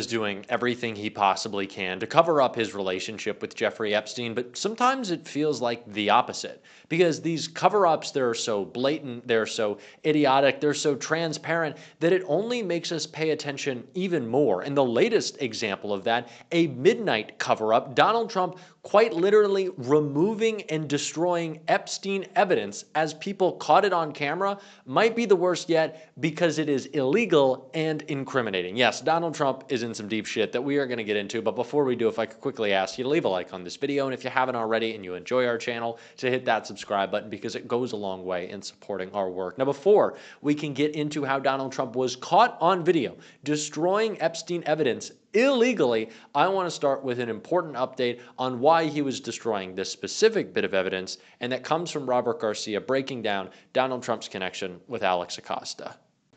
is doing everything he possibly can to cover up his relationship with Jeffrey Epstein, but sometimes it feels like the opposite because these cover-ups, they're so blatant, they're so idiotic, they're so transparent that it only makes us pay attention even more. And the latest example of that, a midnight cover-up, Donald Trump quite literally removing and destroying Epstein evidence as people caught it on camera, might be the worst yet because it is illegal and incriminating. Yes, Donald Trump is in some deep shit that we are going to get into, but before we do, if I could quickly ask you to leave a like on this video, and if you haven't already and you enjoy our channel, to hit that subscribe button because it goes a long way in supporting our work. Now, before we can get into how Donald Trump was caught on video destroying Epstein evidence illegally, I want to start with an important update on why he was destroying this specific bit of evidence, and that comes from Robert Garcia breaking down Donald Trump's connection with Alex Acosta.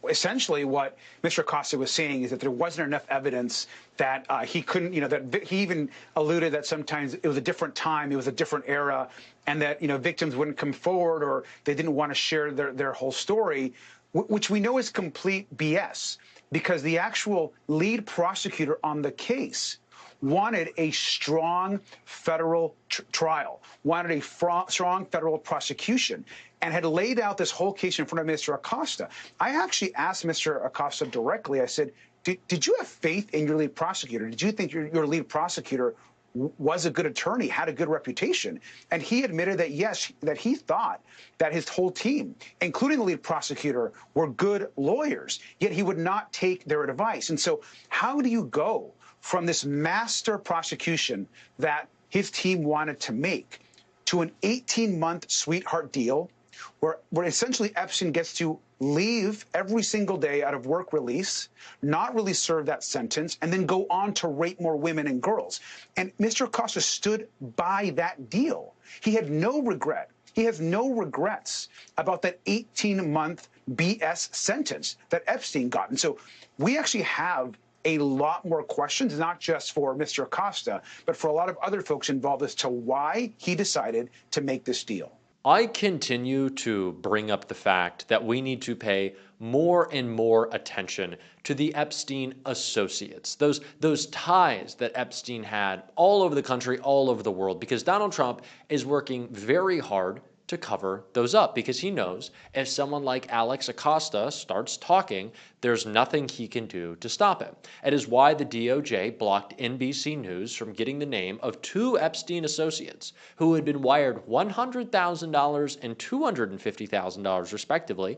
Essentially, what Mr. Acosta was saying is that there wasn't enough evidence that he couldn't, that he even alluded that sometimes it was a different time, it was a different era, and that, victims wouldn't come forward or they didn't want to share their whole story, which we know is complete BS. Because the actual lead prosecutor on the case wanted a strong federal trial, wanted a strong federal prosecution, and had laid out this whole case in front of Mr. Acosta. I actually asked Mr. Acosta directly, I said, did you have faith in your lead prosecutor? Did you think your lead prosecutor was a good attorney, had a good reputation? And he admitted that, yes, that he thought that his whole team, including the lead prosecutor, were good lawyers, yet he would not take their advice. And so how do you go from this master prosecution that his team wanted to make to an 18-month sweetheart deal where essentially Epstein gets to leave every single day out of work release, not really serve that sentence, and then go on to rape more women and girls? And Mr. Acosta stood by that deal. He had no regret. He has no regrets about that 18-month BS sentence that Epstein got. And so we actually have a lot more questions, not just for Mr. Acosta, but for a lot of other folks involved as to why he decided to make this deal. I continue to bring up the fact that we need to pay more and more attention to the Epstein associates, those ties that Epstein had all over the country, all over the world, because Donald Trump is working very hard to cover those up because he knows if someone like Alex Acosta starts talking, there's nothing he can do to stop him. It is why the DOJ blocked NBC News from getting the name of two Epstein associates who had been wired $100,000 and $250,000 respectively.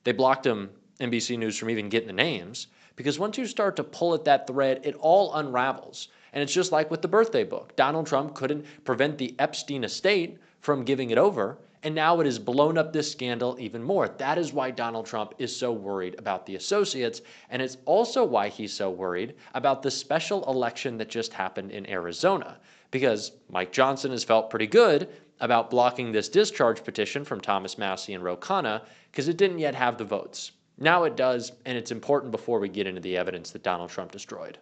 They blocked NBC News from even getting the names because once you start to pull at that thread, it all unravels. And it's just like with the birthday book. Donald Trump couldn't prevent the Epstein estate from giving it over, and now it has blown up this scandal even more. That is why Donald Trump is so worried about the associates, and it's also why he's so worried about the special election that just happened in Arizona, because Mike Johnson has felt pretty good about blocking this discharge petition from Thomas Massie and Ro Khanna because it didn't yet have the votes. Now it does, and it's important before we get into the evidence that Donald Trump destroyed.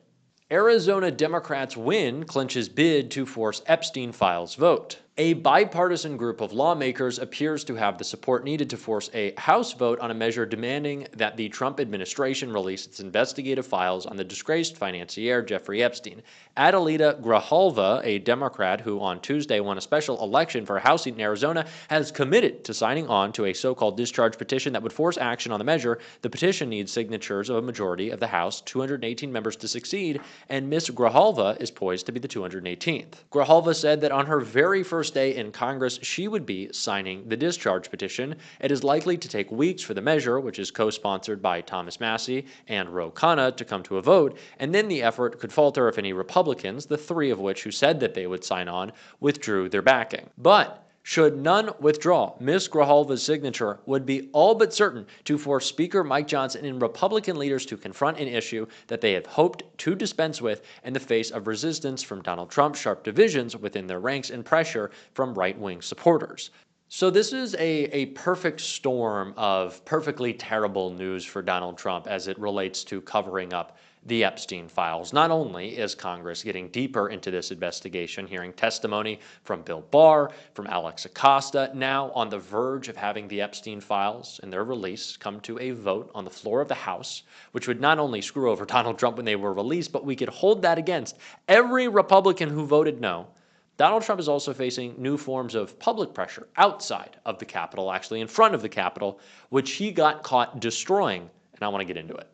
Arizona Democrats win clinches bid to force Epstein files vote. A bipartisan group of lawmakers appears to have the support needed to force a House vote on a measure demanding that the Trump administration release its investigative files on the disgraced financier Jeffrey Epstein. Adelita Grijalva, a Democrat who on Tuesday won a special election for a House seat in Arizona, has committed to signing on to a so-called discharge petition that would force action on the measure. The petition needs signatures of a majority of the House, 218 members to succeed, and Ms. Grijalva is poised to be the 218th. Grijalva said that on her very first day in Congress, she would be signing the discharge petition. It is likely to take weeks for the measure, which is co-sponsored by Thomas Massie and Ro Khanna, to come to a vote, and then the effort could falter if any Republicans, the three of which who said that they would sign on, withdrew their backing. But should none withdraw, Ms. Grijalva's signature would be all but certain to force Speaker Mike Johnson and Republican leaders to confront an issue that they have hoped to dispense with in the face of resistance from Donald Trump, sharp divisions within their ranks, and pressure from right-wing supporters. So this is a perfect storm of perfectly terrible news for Donald Trump as it relates to covering up the Epstein files. Not only is Congress getting deeper into this investigation, hearing testimony from Bill Barr, from Alex Acosta, now on the verge of having the Epstein files and their release come to a vote on the floor of the House, which would not only screw over Donald Trump when they were released, but we could hold that against every Republican who voted no. Donald Trump is also facing new forms of public pressure outside of the Capitol, actually in front of the Capitol, which he got caught destroying, and I want to get into it.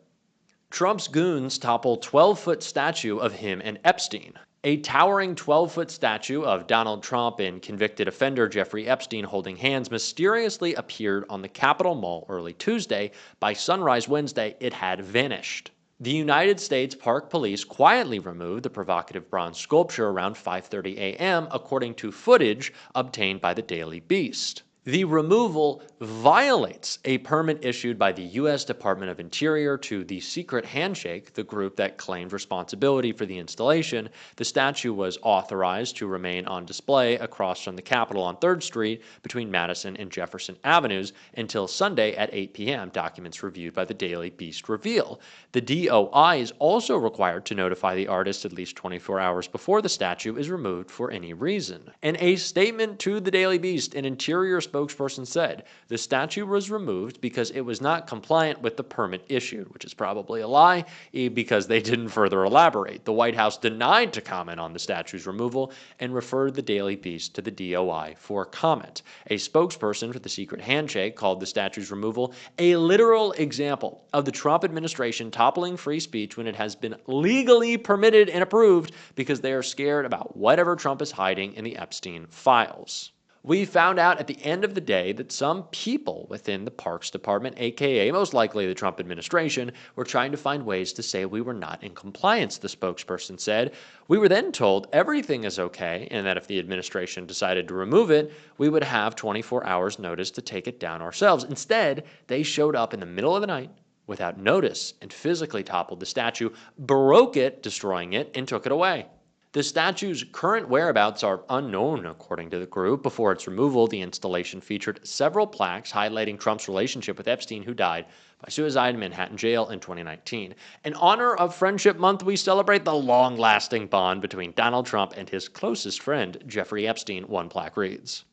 Trump's goons topple 12-foot statue of him and Epstein. A towering 12-foot statue of Donald Trump and convicted offender Jeffrey Epstein holding hands mysteriously appeared on the Capitol Mall early Tuesday. By sunrise Wednesday, it had vanished. The United States Park Police quietly removed the provocative bronze sculpture around 5:30 a.m., according to footage obtained by the Daily Beast. The removal violates a permit issued by the U.S. Department of Interior to the Secret Handshake, the group that claimed responsibility for the installation. The statue was authorized to remain on display across from the Capitol on 3rd Street between Madison and Jefferson Avenues until Sunday at 8 p.m., documents reviewed by the Daily Beast reveal. The DOI is also required to notify the artist at least 24 hours before the statue is removed for any reason. In a statement to the Daily Beast, an Interior spokesperson said the statue was removed because it was not compliant with the permit issued, which is probably a lie because they didn't further elaborate. The White House denied to comment on the statue's removal and referred the Daily Beast to the DOI for comment. A spokesperson for the Secret Handshake called the statue's removal a literal example of the Trump administration toppling free speech when it has been legally permitted and approved because they are scared about whatever Trump is hiding in the Epstein files. We found out at the end of the day that some people within the Parks Department, aka most likely the Trump administration, were trying to find ways to say we were not in compliance, the spokesperson said. We were then told everything is okay and that if the administration decided to remove it, we would have 24 hours notice to take it down ourselves. Instead, they showed up in the middle of the night without notice and physically toppled the statue, broke it, destroying it, and took it away. The statue's current whereabouts are unknown, according to the group. Before its removal, the installation featured several plaques highlighting Trump's relationship with Epstein, who died by suicide in Manhattan jail in 2019. In honor of Friendship Month, we celebrate the long-lasting bond between Donald Trump and his closest friend, Jeffrey Epstein, one plaque reads.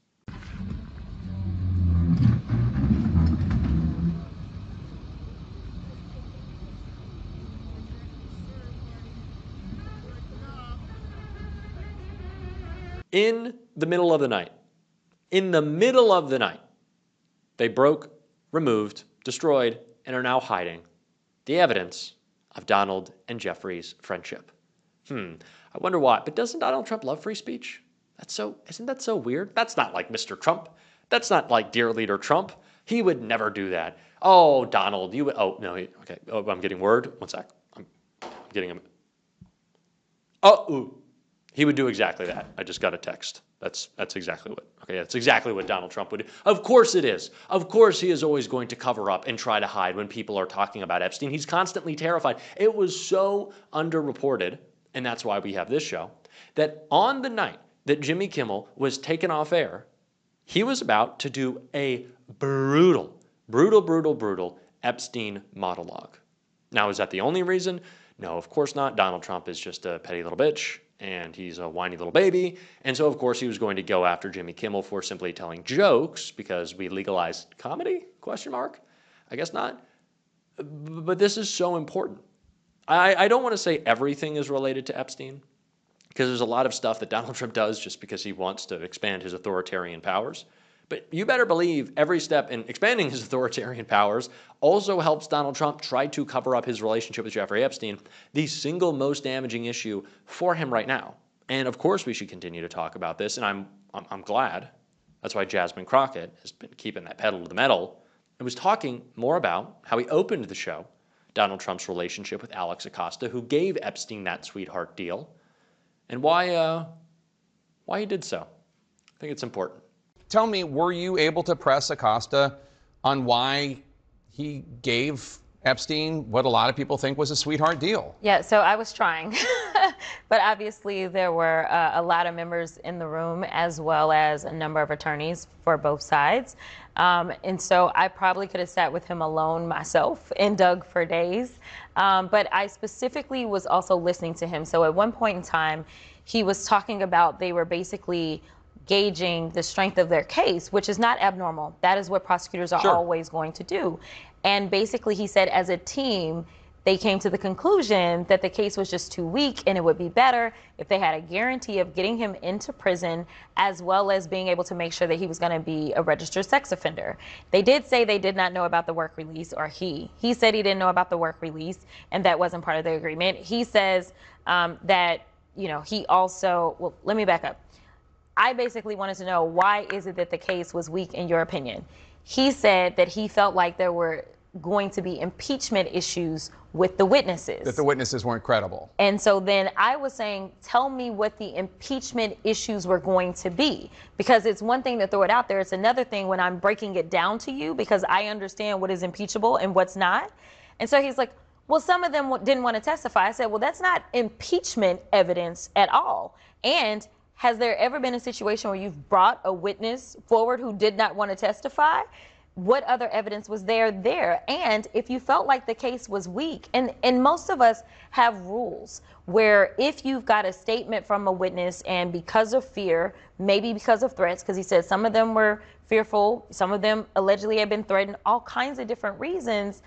In the middle of the night, they broke, removed, destroyed, and are now hiding the evidence of Donald and Jeffrey's friendship. I wonder why. But doesn't Donald Trump love free speech? Isn't that so weird? That's not like Mr. Trump. That's not like Dear Leader Trump. He would never do that. Oh, Donald, you would, oh, no, okay. Oh, I'm getting word. One sec. I'm getting him. Oh, ooh. He would do exactly that. I just got a text. That's exactly what Donald Trump would do. Of course it is. Of course he is always going to cover up and try to hide when people are talking about Epstein. He's constantly terrified. It was so underreported, and that's why we have this show, that on the night that Jimmy Kimmel was taken off air, he was about to do a brutal Epstein monologue. Now, is that the only reason? No, of course not. Donald Trump is just a petty little bitch, and he's a whiny little baby. And so, of course, he was going to go after Jimmy Kimmel for simply telling jokes because we legalized comedy? ? I guess not. But this is so important. I don't want to say everything is related to Epstein because there's a lot of stuff that Donald Trump does just because he wants to expand his authoritarian powers. But you better believe every step in expanding his authoritarian powers also helps Donald Trump try to cover up his relationship with Jeffrey Epstein, the single most damaging issue for him right now. And of course we should continue to talk about this, and I'm glad. That's why Jasmine Crockett has been keeping that pedal to the metal and was talking more about how he opened the show, Donald Trump's relationship with Alex Acosta, who gave Epstein that sweetheart deal, and why he did so. I think it's important. Tell me, were you able to press Acosta on why he gave Epstein what a lot of people think was a sweetheart deal. Yeah, so I was trying, but obviously there were a lot of members in the room as well as a number of attorneys for both sides. And so I probably could have sat with him alone myself and dug for days. But I specifically was also listening to him. So at one point in time, he was talking about they were basically gauging the strength of their case, which is not abnormal. That is what prosecutors are always going to do. And basically he said as a team, they came to the conclusion that the case was just too weak and it would be better if they had a guarantee of getting him into prison as well as being able to make sure that he was going to be a registered sex offender. They did say they did not know about the work release, or he said he didn't know about the work release and that wasn't part of the agreement. He says that, you know, he also, well, let me back up. I basically wanted to know, why is it that the case was weak in your opinion? He said that he felt like there were going to be impeachment issues with the witnesses. That the witnesses weren't credible. And so then I was saying, tell me what the impeachment issues were going to be. Because it's one thing to throw it out there. It's another thing when I'm breaking it down to you, because I understand what is impeachable and what's not. And so he's like, well, some of them didn't want to testify. I said, well, that's not impeachment evidence at all. And has there ever been a situation where you've brought a witness forward who did not want to testify? What other evidence was there? And if you felt like the case was weak, and most of us have rules where if you've got a statement from a witness and because of fear, maybe because of threats, because he said some of them were fearful, some of them allegedly had been threatened, all kinds of different reasons,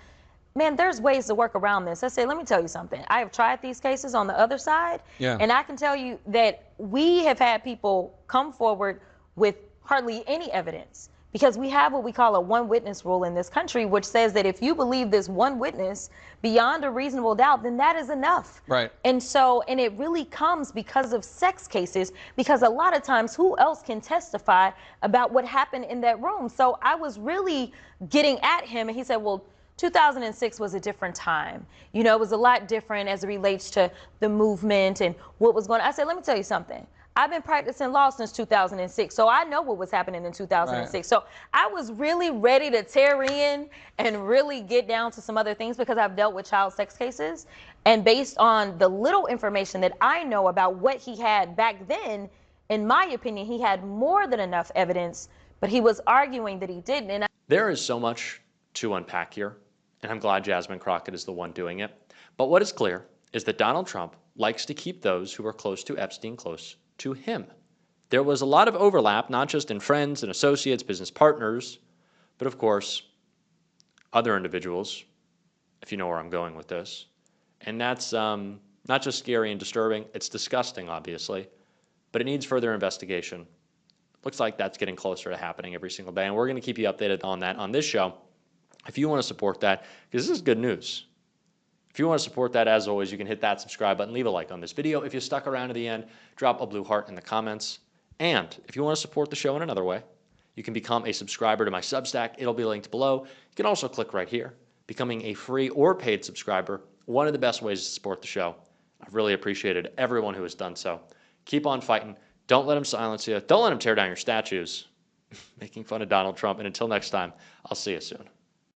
man, there's ways to work around this. I said, let me tell you something. I have tried these cases on the other side, and I can tell you that we have had people come forward with hardly any evidence, because we have what we call a one witness rule in this country, which says that if you believe this one witness beyond a reasonable doubt, then that is enough. Right. And so, and it really comes because of sex cases, because a lot of times who else can testify about what happened in that room? So I was really getting at him, and he said, well, 2006 was a different time. You know, it was a lot different as it relates to the movement and what was going on. I said, let me tell you something. I've been practicing law since 2006, so I know what was happening in 2006. Right. So I was really ready to tear in and really get down to some other things, because I've dealt with child sex cases. And based on the little information that I know about what he had back then, in my opinion, he had more than enough evidence, but he was arguing that he didn't. And there is so much to unpack here, and I'm glad Jasmine Crockett is the one doing it. But what is clear is that Donald Trump likes to keep those who are close to Epstein close to him. There was a lot of overlap, not just in friends and associates, business partners, but of course, other individuals, if you know where I'm going with this. And that's not just scary and disturbing, it's disgusting, obviously, but it needs further investigation. Looks like that's getting closer to happening every single day, and we're going to keep you updated on that on this show. If you want to support that, because this is good news. If you want to support that, as always, you can hit that subscribe button, leave a like on this video. If you stuck around to the end, drop a blue heart in the comments. And if you want to support the show in another way, you can become a subscriber to my Substack. It'll be linked below. You can also click right here, becoming a free or paid subscriber. One of the best ways to support the show. I've really appreciated everyone who has done so. Keep on fighting. Don't let them silence you. Don't let them tear down your statues. Making fun of Donald Trump. And until next time, I'll see you soon.